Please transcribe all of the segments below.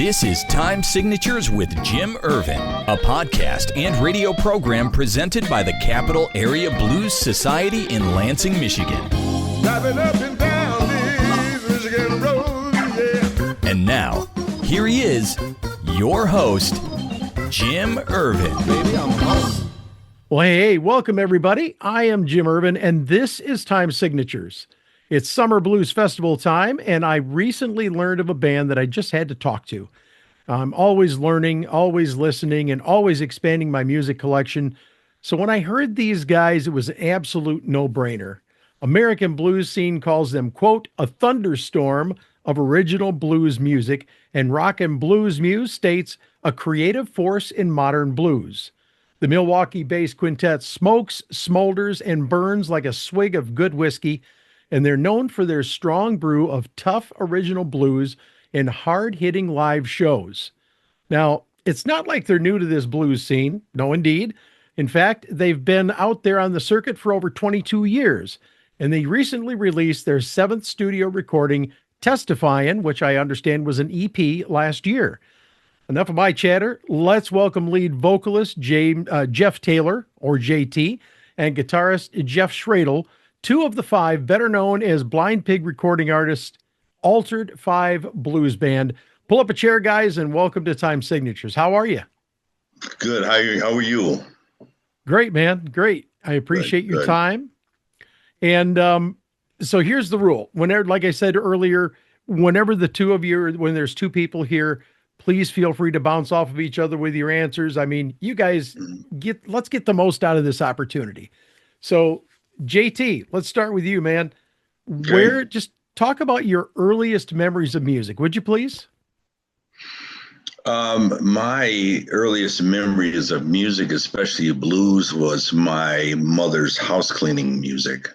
This is Time Signatures with Jim Ervin, a podcast and radio program presented by the Capital Area Blues Society in Lansing, Michigan. Driving up and down these Michigan roads, yeah. And now, here he is, your host, Jim Ervin. Baby, I'm home. Well, hey, welcome everybody. I am Jim Ervin, and this is Time Signatures. It's Summer Blues Festival time, and I recently learned of a band that I just had to talk to. I'm always learning, always listening, and always expanding my music collection. So when I heard these guys, it was an absolute no-brainer. American blues scene calls them, quote, a thunderstorm of original blues music, and Rock and Blues Muse states, a creative force in modern blues. The Milwaukee-based quintet smokes, smolders, and burns like a swig of good whiskey, and they're known for their strong brew of tough original blues and hard-hitting live shows. Now, it's not like they're new to this blues scene. No, indeed. In fact, they've been out there on the circuit for over 22 years, and they recently released their 7th studio recording, Testifyin', which I understand was an EP last year. Enough of my chatter. Let's welcome lead vocalist Jeff Taylor, or JT, and guitarist Jeff Shroedl, 2 of the 5 better known as Blind Pig recording artists, Altered 5 Blues Band. Pull up a chair, guys, and welcome to Time Signatures. How are you? Good. How are you? Great, man. Great. I appreciate your good. time. And so here's the rule. Whenever, like I said earlier, whenever the two of you, when there's 2 people here, please feel free to bounce off of each other with your answers. I mean, you guys let's get the most out of this opportunity. So JT, let's start with you, man. Okay. Just talk about your earliest memories of music, would you please? My earliest memories of music, especially blues, was my mother's house cleaning music.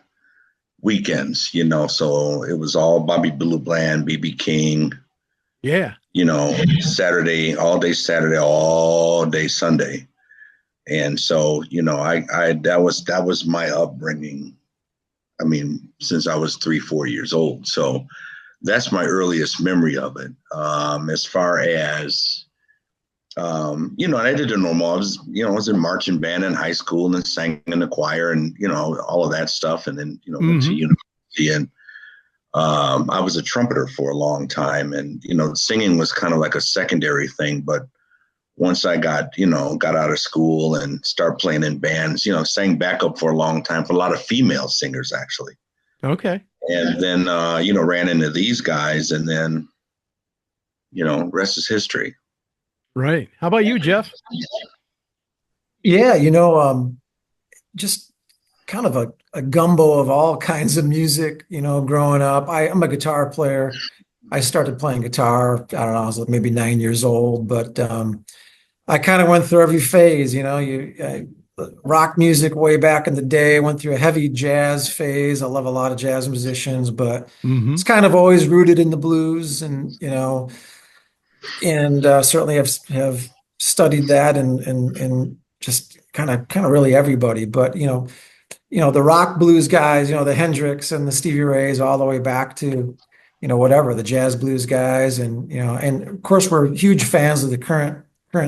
Weekends, so it was all Bobby Blue Bland, B.B. King. Yeah. Saturday, all day Sunday. And so, that was my upbringing. I mean, since I was 3-4 years old. So that's my earliest memory of it. As far as, I did the normal. I was in marching band in high school and then sang in the choir and, all of that stuff. And then, went to university and I was a trumpeter for a long time. And, singing was kind of like a secondary thing. But once I got out of school and started playing in bands, sang backup for a long time for a lot of female singers, actually. Okay. And then, ran into these guys and then, rest is history. Right. How about you, Jeff? Yeah, just kind of a gumbo of all kinds of music, growing up. I'm a guitar player. I started playing guitar, I don't know, I was maybe 9 years old, but I kind of went through every phase, rock music way back in the day. I went through a heavy jazz phase. I love a lot of jazz musicians, but it's kind of always rooted in the blues and, certainly have studied that and just kind of really everybody. But, the rock blues guys, the Hendrix and the Stevie Rays all the way back to, whatever, the jazz blues guys. And, and of course, we're huge fans of the current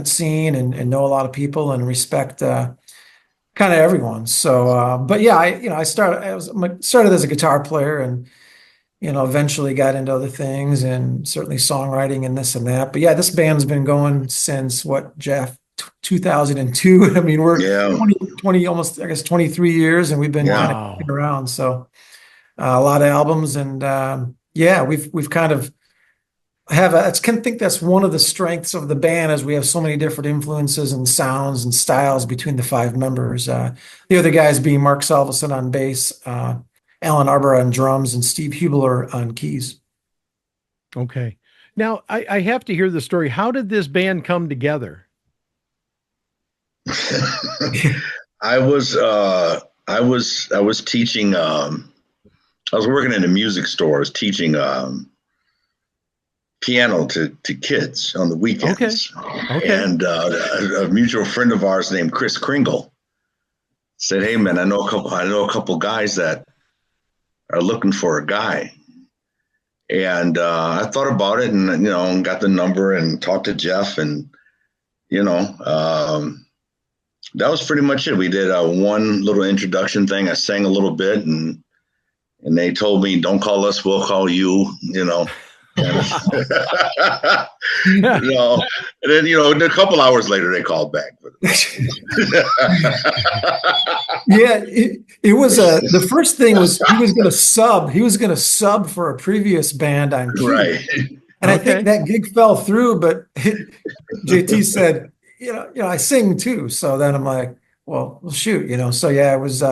scene and know a lot of people and respect kind of everyone. So, but yeah, I started as a guitar player and, eventually got into other things and certainly songwriting and this and that. But yeah, this band's been going since Jeff, 2002. I mean, we're 20 almost, I guess, 23 years and we've been kind of around. So a lot of albums and we've kind of I think that's one of the strengths of the band is we have so many different influences and sounds and styles between the 5 members. The other guys being Mark Salveson on bass, Alan Arbor on drums, and Steve Hubler on keys. Okay. Now I have to hear the story. How did this band come together? I was teaching, I was working in a music store. I was teaching, piano to kids on the weekends. Okay. And a mutual friend of ours named Chris Kringle said, "Hey man, I know a couple guys that are looking for a guy." And I thought about it, and got the number and talked to Jeff, and that was pretty much it. We did one little introduction thing. I sang a little bit, and they told me, "Don't call us, we'll call you." And then a couple hours later they called back. Yeah, it was the first thing was he was going to sub for a previous band on key. Right. And I think that gig fell through, but JT said, I sing too. So then I'm like, well shoot, so yeah, it was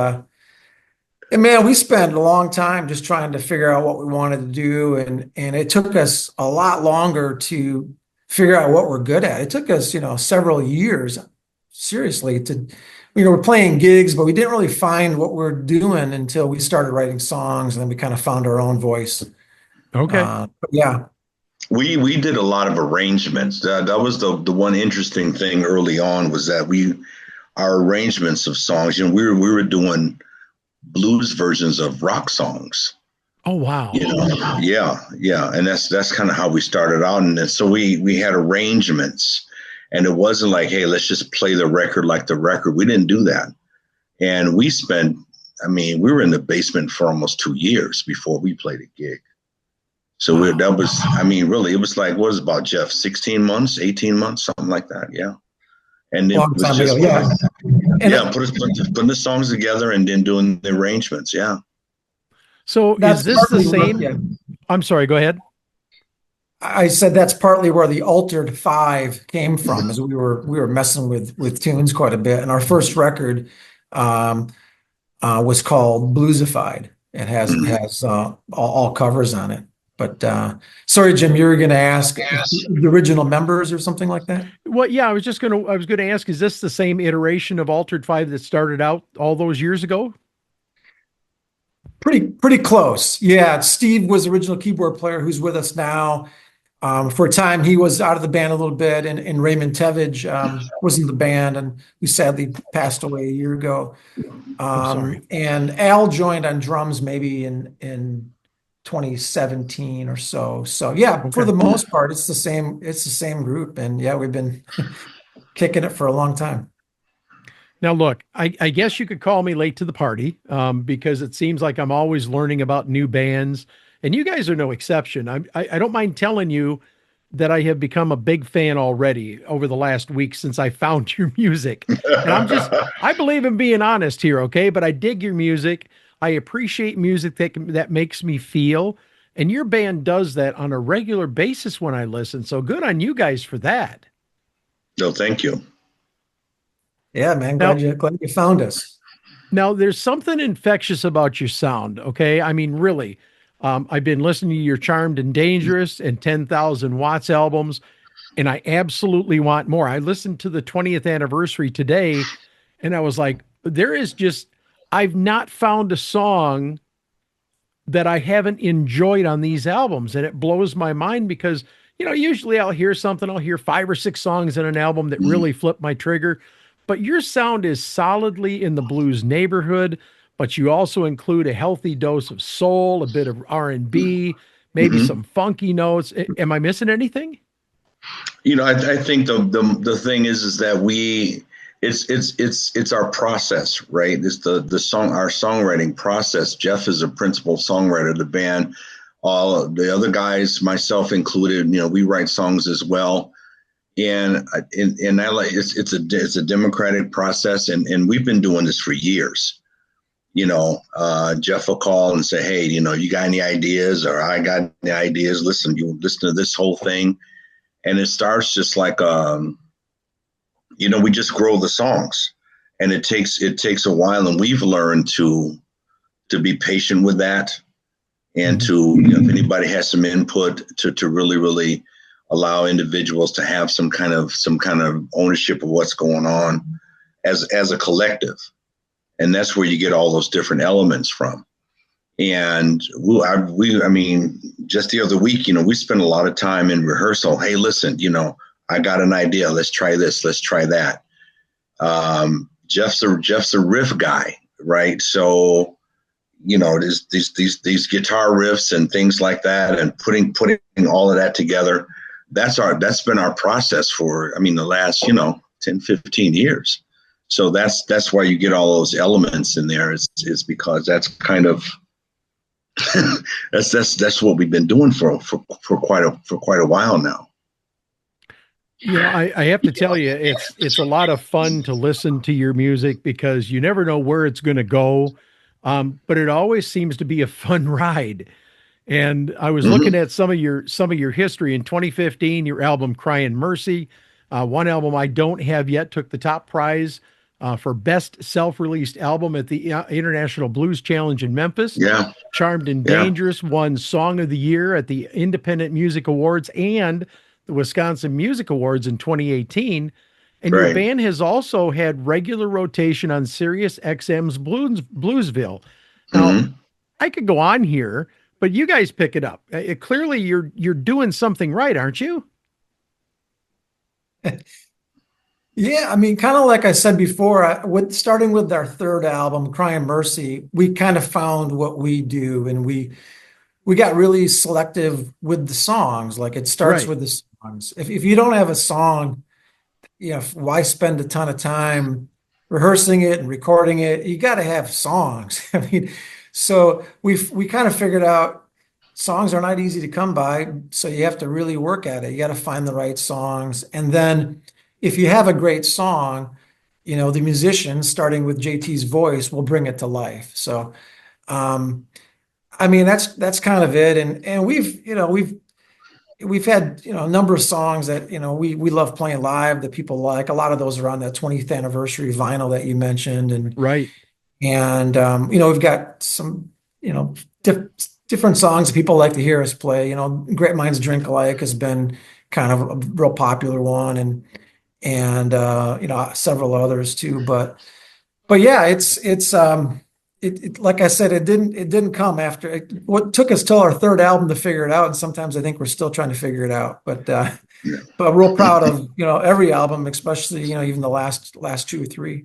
and man, we spent a long time just trying to figure out what we wanted to do, and it took us a lot longer to figure out what we're good at. It took us, several years, seriously, to, we're playing gigs, but we didn't really find what we're doing until we started writing songs, and then we kind of found our own voice. Okay. But yeah. We did a lot of arrangements. That was the one interesting thing early on, was that our arrangements of songs, we were doing blues versions of rock songs. Oh wow. Yeah. And that's kind of how we started out. And then, so we had arrangements, and it wasn't like, hey, let's just play the record like the record. We didn't do that. And we were in the basement for almost 2 years before we played a gig. So really, it was like, what was it about, Jeff? 16 months, 18 months, something like that. Yeah. And it was just putting the songs together and then doing the arrangements. Yeah. So is this the same? Yeah. I'm sorry, go ahead. I said that's partly where the Altered 5 came from, as we were messing with tunes quite a bit. And our first record was called Bluesified. It has all covers on it. But sorry, Jim, you were going to ask the original members or something like that? Well, yeah, I was going to ask, is this the same iteration of Altered 5 that started out all those years ago? Pretty close. Yeah. Steve was the original keyboard player who's with us now. For a time, he was out of the band a little bit, and Raymond Tevage was in the band, and he sadly passed away a year ago. And Al joined on drums maybe in 2017 or so. So yeah, okay. For the most part, it's the same group. And yeah, we've been kicking it for a long time. Now, look, I guess you could call me late to the party because it seems like I'm always learning about new bands, and you guys are no exception. I don't mind telling you that I have become a big fan already over the last week since I found your music. And I believe in being honest here, okay? But I dig your music. I appreciate music that makes me feel, and your band does that on a regular basis when I listen. So good on you guys for that. No, thank you. Yeah, man. Glad you found us. Now, there's something infectious about your sound, okay? I mean, really. I've been listening to your Charmed and Dangerous and 10,000 Watts albums, and I absolutely want more. I listened to the 20th anniversary today, and I was like, I've not found a song that I haven't enjoyed on these albums. And it blows my mind because, usually I'll hear 5 or 6 songs in an album that really flip my trigger. But your sound is solidly in the blues neighborhood, but you also include a healthy dose of soul, a bit of R&B, maybe some funky notes. Am I missing anything? I think the thing is that it's our process, right? It's our songwriting process. Jeff is a principal songwriter of the band. All the other guys, myself included, we write songs as well. And I like it's a democratic process, and we've been doing this for years. Jeff will call and say, hey, you got any ideas, or I got any ideas? Listen to this whole thing, and it starts just like we just grow the songs, and it takes a while, and we've learned to be patient with that, and to if anybody has some input to really allow individuals to have some kind of ownership of what's going on as a collective. And that's where you get all those different elements from. And just the other week, we spent a lot of time in rehearsal. Hey, listen, I got an idea. Let's try this. Let's try that. Jeff's a riff guy, right? So, these guitar riffs and things like that, and putting all of that together. That's been our process for, the last, 10, 15 years. So that's why you get all those elements in there, is because that's kind of, that's what we've been doing for quite a while now. I have to tell you, it's a lot of fun to listen to your music, because you never know where it's going to go. But it always seems to be a fun ride. And I was looking at some of your history in 2015, your album Crying Mercy, one album I don't have yet, took the top prize for best self-released album at the International Blues Challenge in Memphis. Yeah. Charmed and Dangerous won Song of the Year at the Independent Music Awards and the Wisconsin Music Awards in 2018. And your band has also had regular rotation on Sirius XM's Bluesville. Now, I could go on here, but you guys pick it up. Clearly, you're doing something right, aren't you? Yeah, kind of like I said before, starting with our third album, Crying Mercy, we kind of found what we do, and we got really selective with the songs. Like, it starts with the songs. If you don't have a song, why spend a ton of time rehearsing it and recording it? You got to have songs. So we kind of figured out songs are not easy to come by, so you have to really work at it. You got to find the right songs, and then if you have a great song, the musician, starting with JT's voice, will bring it to life. So, that's kind of it. And we've had, a number of songs that, we love playing live that people like. A lot of those are on that 20th anniversary vinyl that you mentioned. And we've got some, different songs that people like to hear us play. Great Minds Drink Alike has been kind of a real popular one, and several others too. But yeah, it's like I said, it didn't come after. What took us till our third album to figure it out, and sometimes I think we're still trying to figure it out. But real proud of every album, especially even the last 2 or 3.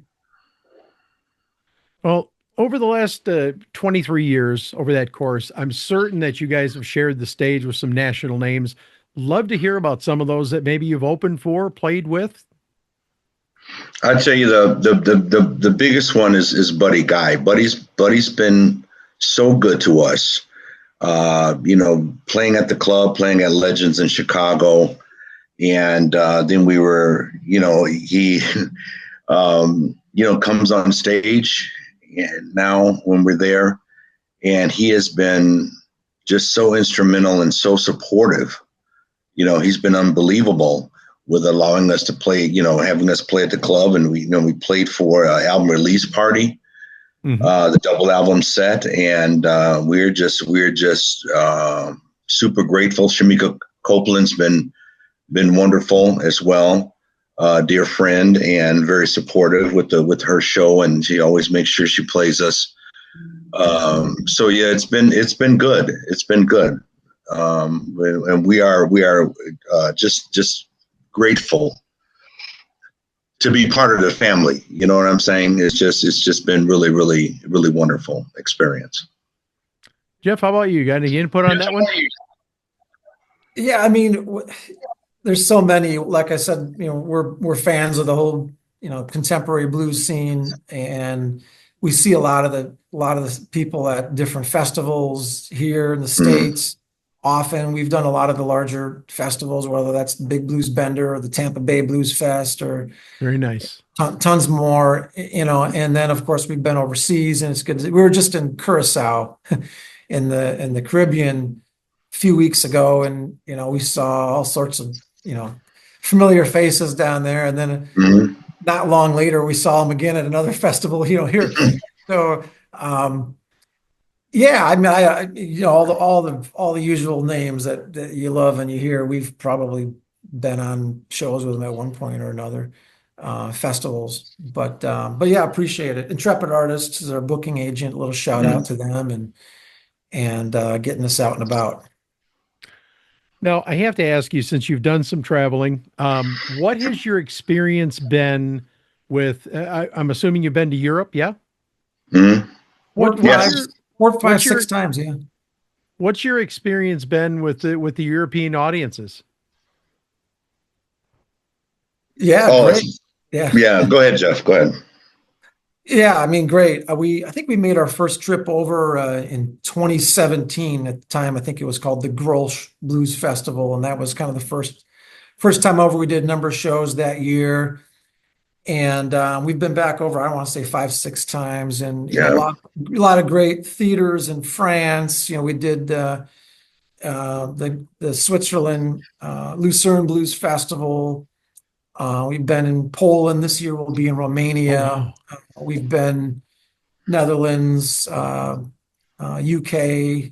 Well, over the last 23 years, over that course, I'm certain that you guys have shared the stage with some national names. Love to hear about some of those that maybe you've opened for, played with. I'd tell you the biggest one is Buddy Guy. Buddy's been so good to us. Playing at the club, playing at Legends in Chicago, and then we were, he, comes on stage, and now when we're there, and he has been just so instrumental and so supportive. He's been unbelievable with allowing us to play, having us play at the club. And we played for an album release party, the double album set. And we're just super grateful. Shamika Copeland's been wonderful as well. Dear friend, and very supportive with her show. And she always makes sure she plays us. So yeah, it's been good. It's been good. And we are just grateful to be part of the family. You know what I'm saying? It's just been really, really, really wonderful experience. Jeff, how about you? Got any input on that one? Yeah, there's so many. Like I said, we're fans of the whole, contemporary blues scene, and we see a lot of the people at different festivals here in the States. Often we've done a lot of the larger festivals, whether that's the Big Blues Bender or the Tampa Bay Blues Fest, or very nice, tons more, and then of course we've been overseas, and it's good. We were just in Curacao in the Caribbean a few weeks ago, and we saw all sorts of familiar faces down there, and then not long later we saw them again at another festival here. So yeah, all the usual names that you love and you hear. We've probably been on shows with them at one point or another, festivals. But yeah, appreciate it. Intrepid Artists is our booking agent. A little shout out to them and getting us out and about. Now, I have to ask you, since you've done some traveling, what has your experience been with? I'm assuming you've been to Europe, yeah? Mm-hmm. What 4, 5, 6 times. Yeah. What's your experience been with the European audiences? Yeah, great. Yeah. Yeah. Go ahead, Jeff. Go ahead. Yeah, I mean, great. I think we made our first trip over in 2017. At the time, I think it was called the Grolsch Blues Festival, and that was kind of the first time over. We did a number of shows that year, and we've been back over, I don't want to say 5, 6 times, and Yeah. a lot of great theaters in France. We did the Switzerland Lucerne Blues Festival. We've been in Poland this year. We'll be in Romania. Oh, wow. We've been Netherlands, UK,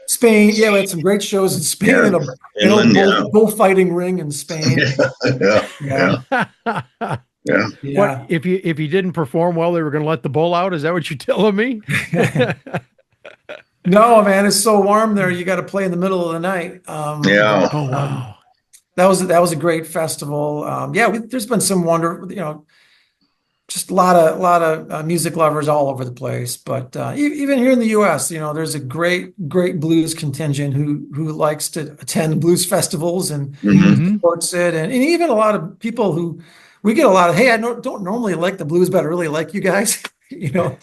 Spain. Yeah, we had some great shows in Spain. Yeah. In a bullfighting ring in Spain. Yeah. What if you didn't perform well, they were going to let the bull out? Is that what you're telling me? No, man, it's so warm there. You got to play in the middle of the night. Oh, wow. That was a great festival. There's been some just a lot of music lovers all over the place. But even here in the U.S., there's a great blues contingent who likes to attend blues festivals and supports it, and even a lot of people who we get a lot of. Hey, I don't normally like the blues, but I really like you guys. For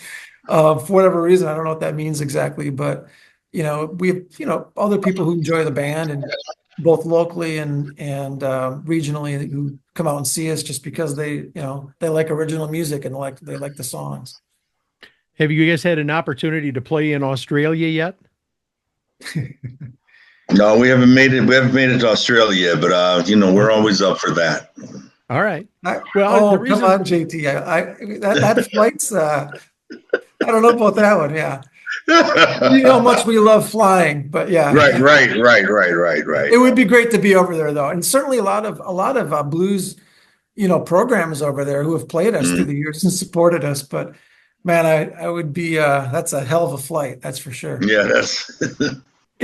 whatever reason, I don't know what that means exactly, but we have other people who enjoy the band and both locally and regionally who come out and see us just because they like original music and they like the songs. Have you guys had an opportunity to play in Australia yet? No, we haven't made it. We haven't made it to Australia yet, but we're always up for that. All right. Come on, JT. That flight's. I don't know about that one. Yeah. You know how much we love flying, but yeah. Right. It would be great to be over there, though, and certainly a lot of blues, programs over there who have played us through the years and supported us. But man, I would be. That's a hell of a flight, that's for sure. Yeah, that's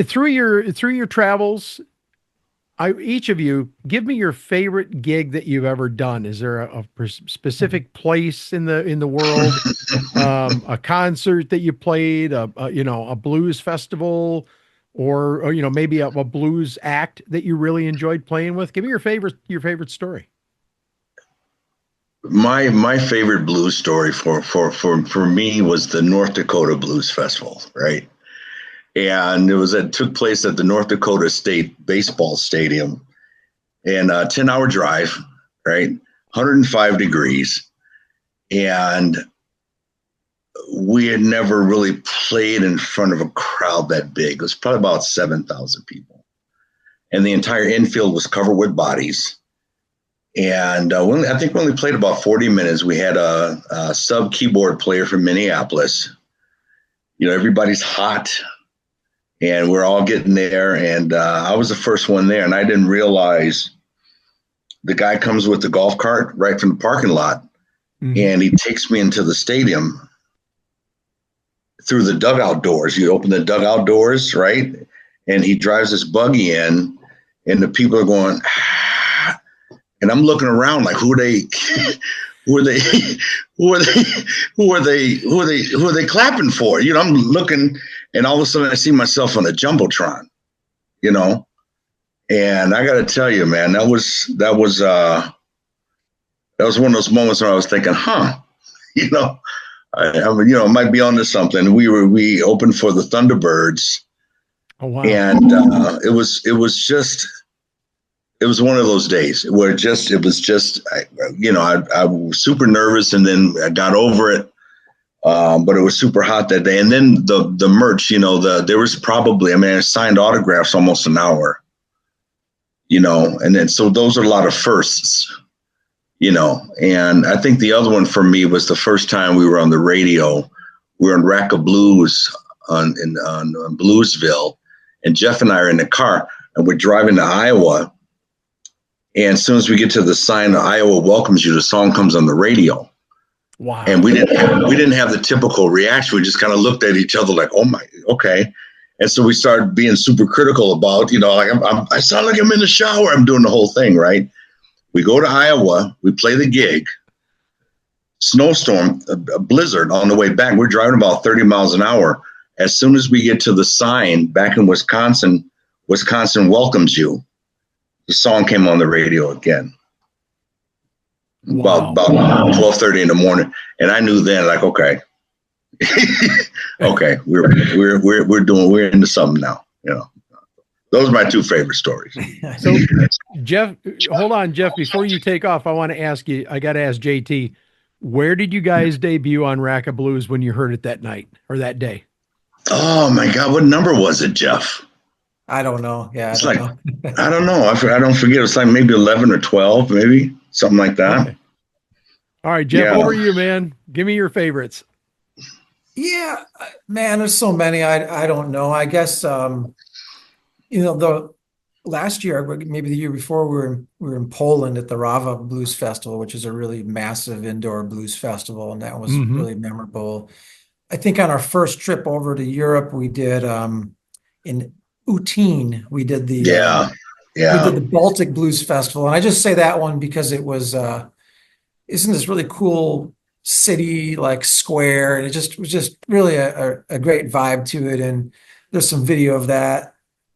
through your travels. Each of you, give me your favorite gig that you've ever done. Is there a specific place in the world, a concert that you played, a blues festival, or maybe a blues act that you really enjoyed playing with? Give me your favorite story. My favorite blues story for me was the North Dakota Blues Festival, right? And it took place at the North Dakota State Baseball Stadium, and a 10-hour drive, right? 105 degrees. And we had never really played in front of a crowd that big. It was probably about 7,000 people. And the entire infield was covered with bodies. And I think we only played about 40 minutes. We had a sub keyboard player from Minneapolis. Everybody's hot. And we're all getting there, and I was the first one there, and I didn't realize the guy comes with the golf cart right from the parking lot, and he takes me into the stadium through the dugout doors. You open the dugout doors, right? And he drives this buggy in, and the people are going, ah, and I'm looking around like, who are they clapping for? I'm looking, and all of a sudden I see myself on a jumbotron, and I got to tell you, man, that was one of those moments where I was thinking, I might be onto something. We opened for the Thunderbirds. Oh, wow. And it was one of those days where I was super nervous, and then I got over it. But it was super hot that day. And then the merch, there was probably, I signed autographs almost an hour, and then, so those are a lot of firsts, and I think the other one for me was the first time we were on the radio. We were in Rack of Blues on Bluesville, and Jeff and I are in the car, and we're driving to Iowa. And as soon as we get to the sign, Iowa welcomes you, the song comes on the radio. Wow. And we didn't have the typical reaction. We just kind of looked at each other like, oh my, okay. And so we started being super critical about, I sound like I'm in the shower. I'm doing the whole thing, right? We go to Iowa, we play the gig. snowstorm, a blizzard on the way back. We're driving about 30 miles an hour. As soon as we get to the sign back in Wisconsin, Wisconsin welcomes you. The song came on the radio again. Wow. About 12:30 in the morning. And I knew then, like, okay. Okay, we're into something now, you know. Those are my two favorite stories. So Jeff, hold on, Jeff, before you take off, I want to ask you, I got to ask JT, where did you guys debut on Rack of Blues when you heard it that night or that day? Oh my God, what number was it, Jeff? I don't know. Yeah, I don't know. I don't forget. It's like maybe 11 or 12, maybe something like that. Okay. All right, Jeff, over to you, man. Give me your favorites. Yeah, man, there's so many. I don't know. I guess the last year, maybe the year before, we were in Poland at the Rawa Blues Festival, which is a really massive indoor blues festival, and that was really memorable. I think on our first trip over to Europe, we did in Uteen, we did the we did the Baltic Blues Festival, and I just say that one because it was isn't this really cool city, like square, and it was just really a great vibe to it. And there's some video of that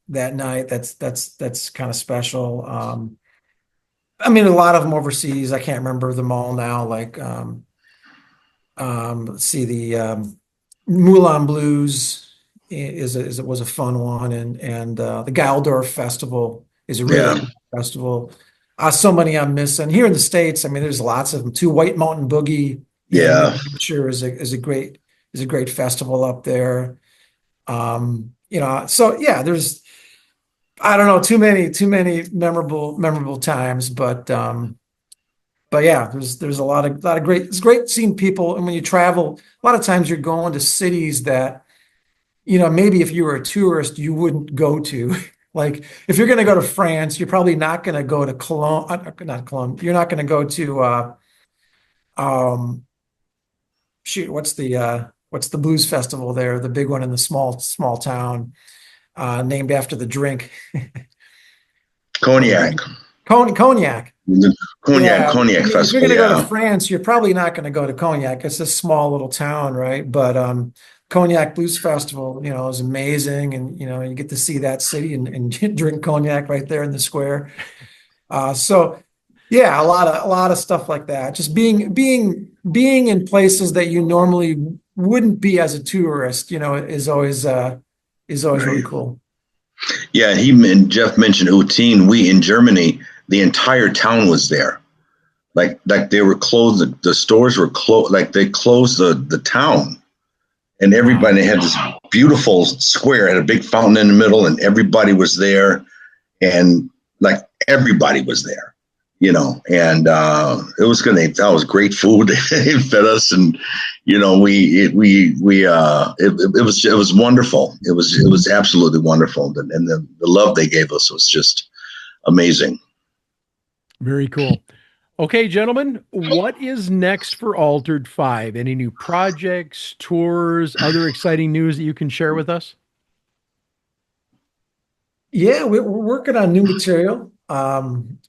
night that's kind of special. I mean, a lot of them overseas, I can't remember them all now, like let's see, the Moulin Blues was a fun one, and the Geildorf Festival is a really good festival. So many I'm missing here in the States. I mean, there's lots of them too. White Mountain Boogie, sure, is a great festival up there. So yeah, there's, I don't know, too many memorable times, but yeah, there's a lot of great. It's great seeing people, and when you travel, a lot of times you're going to cities that, maybe if you were a tourist, you wouldn't go to. Like if you're going to go to France, you're probably not going to go to Cologne, not Cologne. You're not going to go to what's the blues festival there? The big one in the small town, named after the drink. Cognac. Cognac. The Cognac Festival. If you're going to go to France, you're probably not going to go to Cognac. It's a small little town, right? But Cognac Blues Festival, is amazing, and you get to see that city and drink cognac right there in the square. So yeah, a lot of stuff like that. Just being in places that you normally wouldn't be as a tourist, is always really cool. Yeah, Jeff mentioned Uteen. We in Germany, the entire town was there. Like they were closed. The stores were closed. Like they closed the town. And everybody had this beautiful square, had a big fountain in the middle, and everybody was there. And like everybody was there, and it was good. That was great food. They fed us, and it was wonderful. It was absolutely wonderful. And the love they gave us was just amazing. Very cool. Okay, gentlemen, what is next for Altered 5? Any new projects, tours, other exciting news that you can share with us? Yeah, we're working on new material.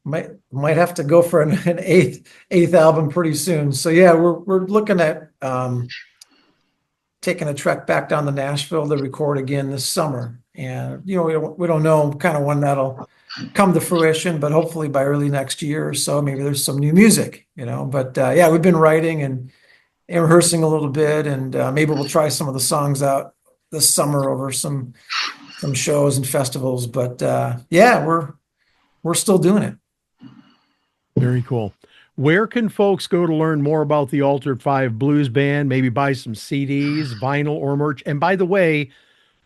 Might have to go for an eighth album pretty soon. So yeah, we're looking at taking a trek back down to Nashville to record again this summer. And we don't know kind of when that'll come to fruition, but hopefully by early next year or so, maybe there's some new music, but yeah, we've been writing and rehearsing a little bit, and maybe we'll try some of the songs out this summer over some shows and festivals, but yeah, we're still doing it. Very cool. Where can folks go to learn more about the Altered 5 Blues Band, maybe buy some CDs, vinyl, or merch? And by the way,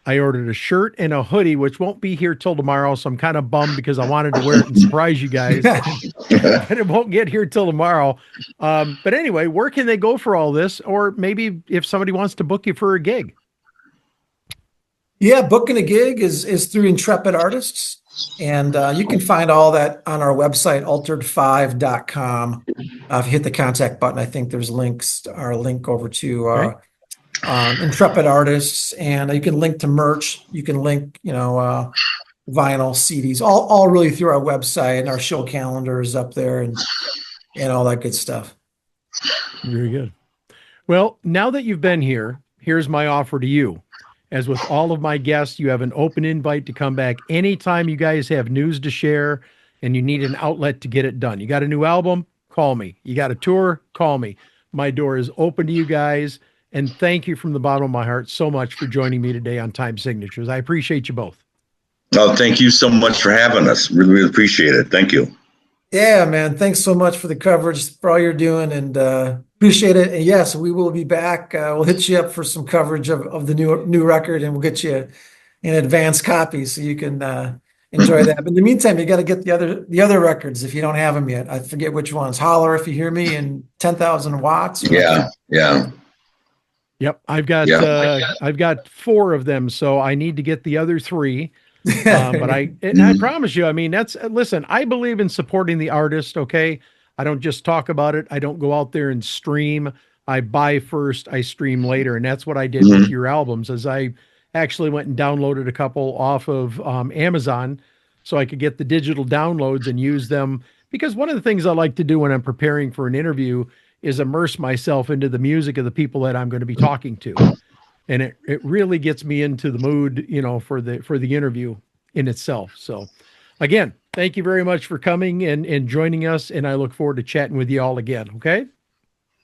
I ordered a shirt and a hoodie, which won't be here till tomorrow. So I'm kind of bummed because I wanted to wear it and surprise you guys, but it won't get here till tomorrow. But anyway, where can they go for all this? Or maybe if somebody wants to book you for a gig. Yeah, booking a gig is through Intrepid Artists. And you can find all that on our website, altered5.com. If you hit the contact button, I think there's our link over to Intrepid Artists, and you can link to merch. You can link, vinyl, CDs, all really through our website, and our show calendar is up there, and all that good stuff. Very good. Well, now that you've been here, here's my offer to you. As with all of my guests, you have an open invite to come back anytime you guys have news to share and you need an outlet to get it done. You got a new album? Call me. You got a tour? Call me. My door is open to you guys. And thank you from the bottom of my heart so much for joining me today on Time Signatures. I appreciate you both. Oh, thank you so much for having us. Really, really appreciate it. Thank you. Yeah, man. Thanks so much for the coverage, for all you're doing, and appreciate it. And yes, we will be back. We'll hit you up for some coverage of the new record, and we'll get you an advance copy so you can enjoy that. But in the meantime, you got to get the other records if you don't have them yet. I forget which ones. Holler, If You Hear Me, and 10,000 Watts. Yeah. Yep, I've got 4 of them, so I need to get the other 3. But I promise you, I mean, listen, I believe in supporting the artist. Okay. I don't just talk about it. I don't go out there and stream. I buy first, I stream later. And that's what I did with your albums, as I actually went and downloaded a couple off of Amazon so I could get the digital downloads and use them. Because one of the things I like to do when I'm preparing for an interview is immerse myself into the music of the people that I'm going to be talking to. And it really gets me into the mood, for the interview in itself. So again, thank you very much for coming and joining us. And I look forward to chatting with you all again. Okay.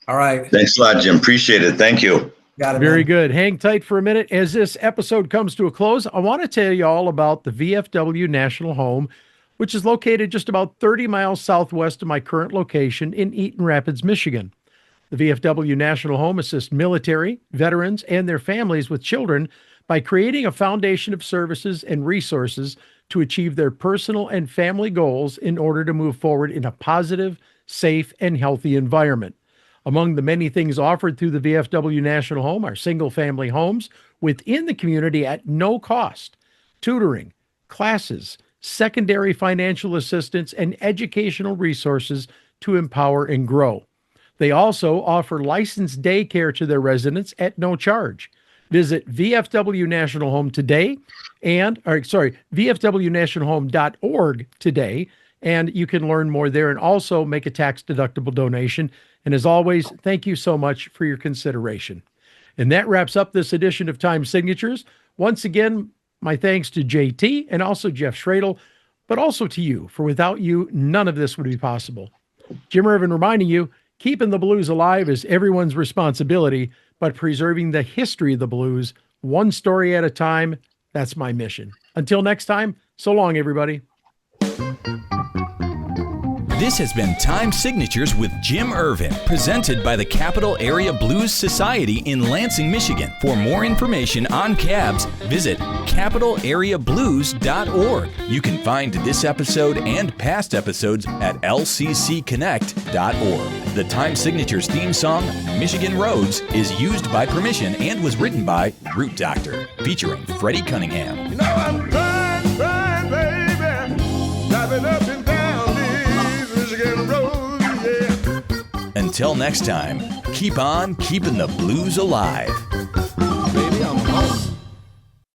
All right. Thanks a lot, Jim. Appreciate it. Thank you. Got it. Very Man. good. Hang tight for a minute. As this episode comes to a close, I want to tell you all about the VFW National Home, which is located just about 30 miles southwest of my current location in Eaton Rapids, Michigan. The VFW National Home assists military, veterans, and their families with children by creating a foundation of services and resources to achieve their personal and family goals in order to move forward in a positive, safe, and healthy environment. Among the many things offered through the VFW National Home are single-family homes within the community at no cost, tutoring, classes, secondary financial assistance, and educational resources to empower and grow. They also offer licensed daycare to their residents at no charge. Visit VFW National Home today VFWNationalHome.org today, and you can learn more there and also make a tax-deductible donation. And as always, thank you so much for your consideration. And that wraps up this edition of Time Signatures. Once again, my thanks to JT and also Jeff Shroedl, but also to you, for without you, none of this would be possible. Jim Ervin reminding you, keeping the blues alive is everyone's responsibility, but preserving the history of the blues, one story at a time, that's my mission. Until next time, so long, everybody. This has been Time Signatures with Jim Ervin, presented by the Capital Area Blues Society in Lansing, Michigan. For more information on cabs, visit capitalareablues.org. You can find this episode and past episodes at lccconnect.org. The Time Signatures theme song, Michigan Roads, is used by permission and was written by Root Doctor, featuring Freddie Cunningham. You know I'm trying, baby, driving up and down these Michigan roads, yeah. Until next time, keep on keeping the blues alive. Baby, I'm